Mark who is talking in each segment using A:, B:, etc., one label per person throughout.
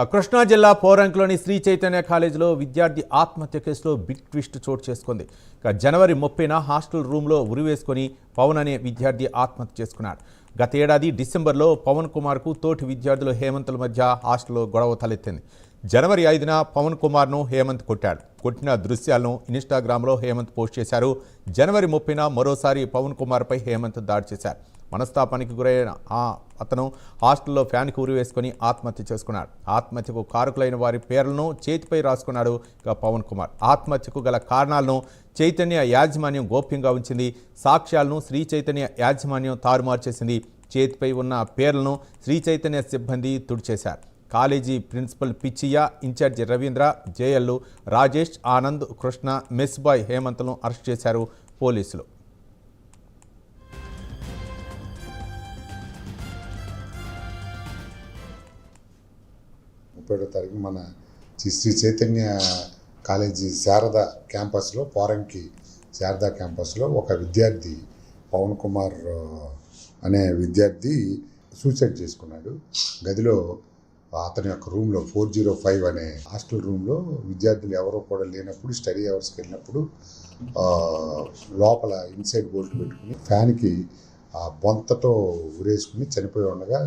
A: కృష్ణా జిల్లా పోరంకిలోని శ్రీ చైతన్య కాలేజీలో విద్యార్థి ఆత్మహత్య కేసులో బిగ్ ట్విస్ట్ చోటు చేసుకుంది. జనవరి 30న హాస్టల్ రూమ్లో ఉరివేసుకొని పవన్ అనే విద్యార్థి ఆత్మహత్య చేసుకున్నాడు. గత ఏడాది డిసెంబర్లో పవన్ కుమార్కు తోటి విద్యార్థులు హేమంత్ల మధ్య హాస్టల్లో గొడవ తలెత్తింది. జనవరి 5న పవన్ కుమార్ను హేమంత్ కొట్టాడు. కొట్టిన దృశ్యాలను ఇన్స్టాగ్రామ్లో హేమంత్ పోస్ట్ చేశారు. జనవరి 30న మరోసారి పవన్ కుమార్పై హేమంత్ దాడి చేశారు. మనస్తాపానికి గురైన అతను హాస్టల్లో ఫ్యాన్కి ఉరివేసుకొని ఆత్మహత్య చేసుకున్నాడు. ఆత్మహత్యకు కారకులైన వారి పేర్లను చేతిపై రాసుకున్నాడు పవన్ కుమార్. ఆత్మహత్యకు గల కారణాలను చైతన్య యాజమాన్యం గోప్యంగా ఉంచింది. సాక్ష్యాలను శ్రీ చైతన్య యాజమాన్యం తారుమారు చేసింది. చేతిపై ఉన్న పేర్లను శ్రీ చైతన్య సిబ్బంది తుడిచేశారు. College principal Pichaiah, incharge Ravindra, జేఎల్లు, రాజేష్, ఆనంద్, కృష్ణ, మెస్బాయ్ హేమంత్ను అరెస్ట్ చేశారు పోలీసులు.
B: 30వ తారీఖు మన శ్రీ చైతన్య కాలేజీ శారదా క్యాంపస్లో, పోరంకి శారదా క్యాంపస్లో ఒక విద్యార్థి పవన్ కుమార్ అనే విద్యార్థి సూసైడ్ చేసుకున్నాడు. గదిలో అతని యొక్క రూమ్లో 405 అనే హాస్టల్ రూమ్లో విద్యార్థులు ఎవరో కూడా లేనప్పుడు, స్టడీ అవర్స్కి వెళ్ళినప్పుడు లోపల ఇన్సైడ్ బోల్ట్ పెట్టుకుని ఫ్యాన్కి బొంతతో ఉరేసుకుని చనిపోయి ఉండగా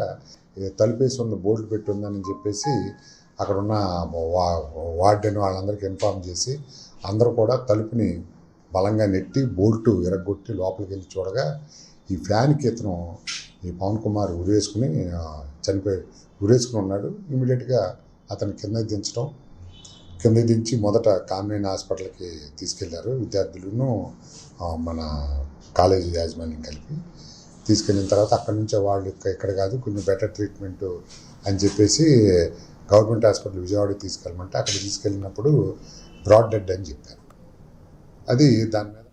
B: తలుపేసి ఉన్న బోల్ట్ పెట్టి ఉందని చెప్పేసి అక్కడ ఉన్న వార్డెన్ వాళ్ళందరికీ ఇన్ఫార్మ్ చేసి అందరూ కూడా తలుపుని బలంగా నెట్టి బోల్టు ఎరగొట్టి లోపలికి వెళ్ళి చూడగా ఈ ఫ్యాన్కి ఇతను ఈ పవన్ కుమార్ ఉరేసుకుని ఉన్నాడు. ఇమీడియట్గా అతను కింద దించి మొదట కామినేని హాస్పిటల్కి తీసుకెళ్లారు. విద్యార్థులను మన కాలేజీ యాజమాన్యం కలిపి తీసుకెళ్ళిన తర్వాత అక్కడి నుంచి వాళ్ళు ఇక్కడ కాదు, కొంచెం బెటర్ ట్రీట్మెంట్ అని చెప్పేసి గవర్నమెంట్ హాస్పిటల్ విజయవాడకి తీసుకెళ్ళమంటే అక్కడ తీసుకెళ్ళినప్పుడు బ్రాడ్ డెడ్ అని చెప్పారు. అది దాని మీద